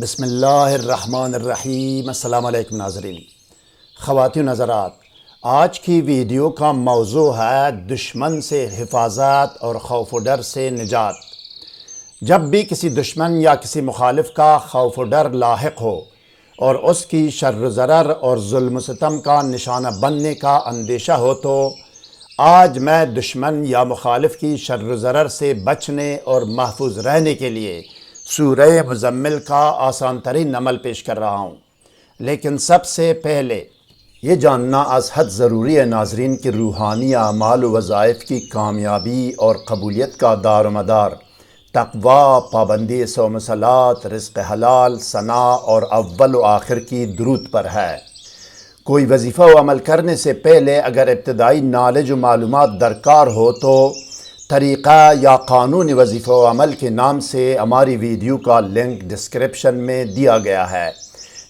بسم اللہ الرحمن الرحیم۔ السلام علیکم ناظرین، خواتین حضرات، آج کی ویڈیو کا موضوع ہے دشمن سے حفاظت اور خوف و ڈر سے نجات۔ جب بھی کسی دشمن یا کسی مخالف کا خوف و ڈر لاحق ہو اور اس کی شر و ضرر اور ظلم و ستم کا نشانہ بننے کا اندیشہ ہو تو آج میں دشمن یا مخالف کی شر و ضرر سے بچنے اور محفوظ رہنے کے لیے سورہ مزمل کا آسان ترین عمل پیش کر رہا ہوں۔ لیکن سب سے پہلے یہ جاننا از حد ضروری ہے ناظرین کہ روحانی اعمال و وظائف کی کامیابی اور قبولیت کا دار و مدار تقوی، پابندی صوم و صلات، رزق حلال، ثناء اور اول و آخر کی درود پر ہے۔ کوئی وظیفہ و عمل کرنے سے پہلے اگر ابتدائی نالج و معلومات درکار ہو تو طریقہ یا قانون وظیفہ و عمل کے نام سے ہماری ویڈیو کا لنک ڈسکرپشن میں دیا گیا ہے،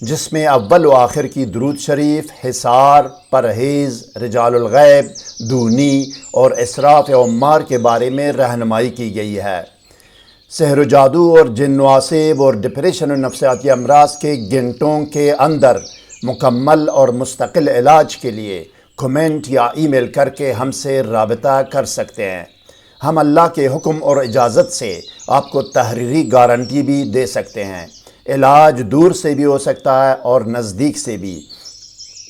جس میں اول و آخر کی درود شریف، حصار، پرہیز، رجال الغیب، دونی اور اسراف عمار کے بارے میں رہنمائی کی گئی ہے۔ سحر و جادو اور جن و عصیب اور ڈپریشن و نفسیاتی امراض کے گھنٹوں کے اندر مکمل اور مستقل علاج کے لیے کمنٹ یا ای میل کر کے ہم سے رابطہ کر سکتے ہیں۔ ہم اللہ کے حکم اور اجازت سے آپ کو تحریری گارنٹی بھی دے سکتے ہیں۔ علاج دور سے بھی ہو سکتا ہے اور نزدیک سے بھی۔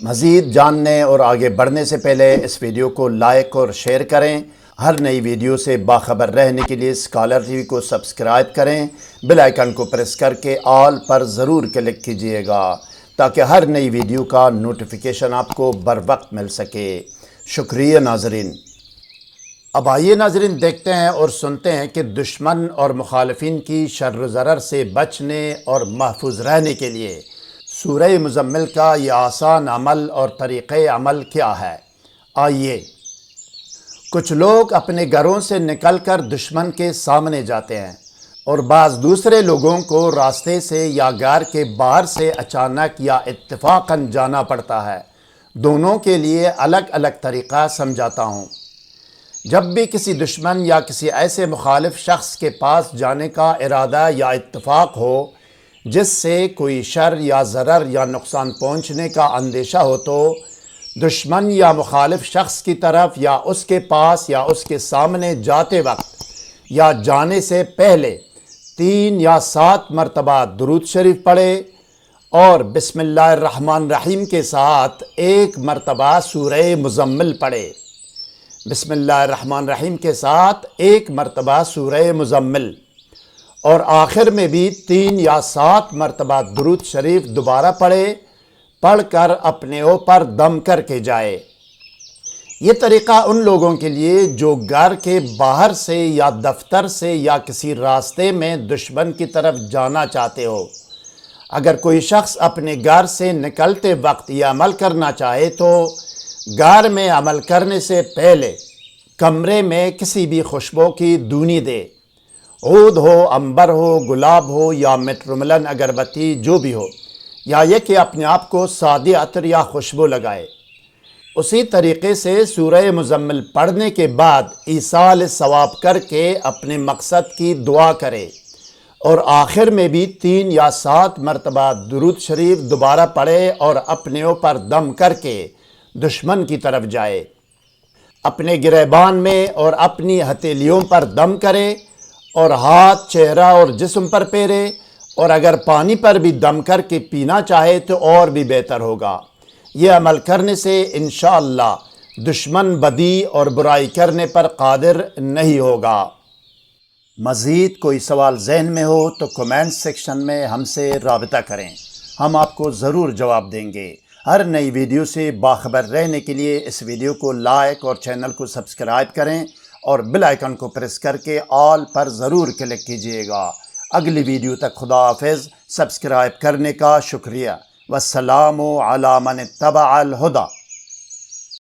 مزید جاننے اور آگے بڑھنے سے پہلے اس ویڈیو کو لائک اور شیئر کریں۔ ہر نئی ویڈیو سے باخبر رہنے کے لیے اسکالر ٹی وی کو سبسکرائب کریں۔ بیل آئیکن کو پریس کر کے آل پر ضرور کلک کیجئے گا تاکہ ہر نئی ویڈیو کا نوٹیفیکیشن آپ کو بر وقت مل سکے۔ شکریہ ناظرین۔ اب آئیے ناظرین دیکھتے ہیں اور سنتے ہیں کہ دشمن اور مخالفین کی شر و ضرر سے بچنے اور محفوظ رہنے کے لیے سورہ مزمل کا یہ آسان عمل اور طریقہ عمل کیا ہے۔ آئیے، کچھ لوگ اپنے گھروں سے نکل کر دشمن کے سامنے جاتے ہیں اور بعض دوسرے لوگوں کو راستے سے یا گھر کے باہر سے اچانک یا اتفاقاً جانا پڑتا ہے۔ دونوں کے لیے الگ الگ طریقہ سمجھاتا ہوں۔ جب بھی کسی دشمن یا کسی ایسے مخالف شخص کے پاس جانے کا ارادہ یا اتفاق ہو جس سے کوئی شر یا ضرر یا نقصان پہنچنے کا اندیشہ ہو تو دشمن یا مخالف شخص کی طرف یا اس کے پاس یا اس کے سامنے جاتے وقت یا جانے سے پہلے 3 یا 7 مرتبہ درود شریف پڑھے اور بسم اللہ الرحمن الرحیم کے ساتھ 1 مرتبہ سورہ مزمل پڑھے۔ بسم اللہ الرحمن الرحیم کے ساتھ 1 مرتبہ سورہ مزمل اور آخر میں بھی 3 یا 7 مرتبہ درود شریف دوبارہ پڑھ کر اپنے اوپر دم کر کے جائے۔ یہ طریقہ ان لوگوں کے لیے جو گھر کے باہر سے یا دفتر سے یا کسی راستے میں دشمن کی طرف جانا چاہتے ہو۔ اگر کوئی شخص اپنے گھر سے نکلتے وقت یہ عمل کرنا چاہے تو گھر میں عمل کرنے سے پہلے کمرے میں کسی بھی خوشبو کی دونی دے، عود ہو، عنبر ہو، گلاب ہو یا مٹرملن اگربتی جو بھی ہو، یا یہ کہ اپنے آپ کو سادی عطر یا خوشبو لگائے۔ اسی طریقے سے سورہ مزمل پڑھنے کے بعد ایصال ثواب کر کے اپنے مقصد کی دعا کرے اور آخر میں بھی 3 یا 7 مرتبہ درود شریف دوبارہ پڑھے اور اپنے اوپر دم کر کے دشمن کی طرف جائے۔ اپنے گریبان میں اور اپنی ہتھیلیوں پر دم کرے اور ہاتھ، چہرہ اور جسم پر پھیرے، اور اگر پانی پر بھی دم کر کے پینا چاہے تو اور بھی بہتر ہوگا۔ یہ عمل کرنے سے انشاءاللہ دشمن بدی اور برائی کرنے پر قادر نہیں ہوگا۔ مزید کوئی سوال ذہن میں ہو تو کمنٹ سیکشن میں ہم سے رابطہ کریں، ہم آپ کو ضرور جواب دیں گے۔ ہر نئی ویڈیو سے باخبر رہنے کے لیے اس ویڈیو کو لائک اور چینل کو سبسکرائب کریں اور بیل آئیکن کو پریس کر کے آل پر ضرور کلک کیجئے گا۔ اگلی ویڈیو تک خدا حافظ۔ سبسکرائب کرنے کا شکریہ۔ والسلام علی من اتبع الہدی۔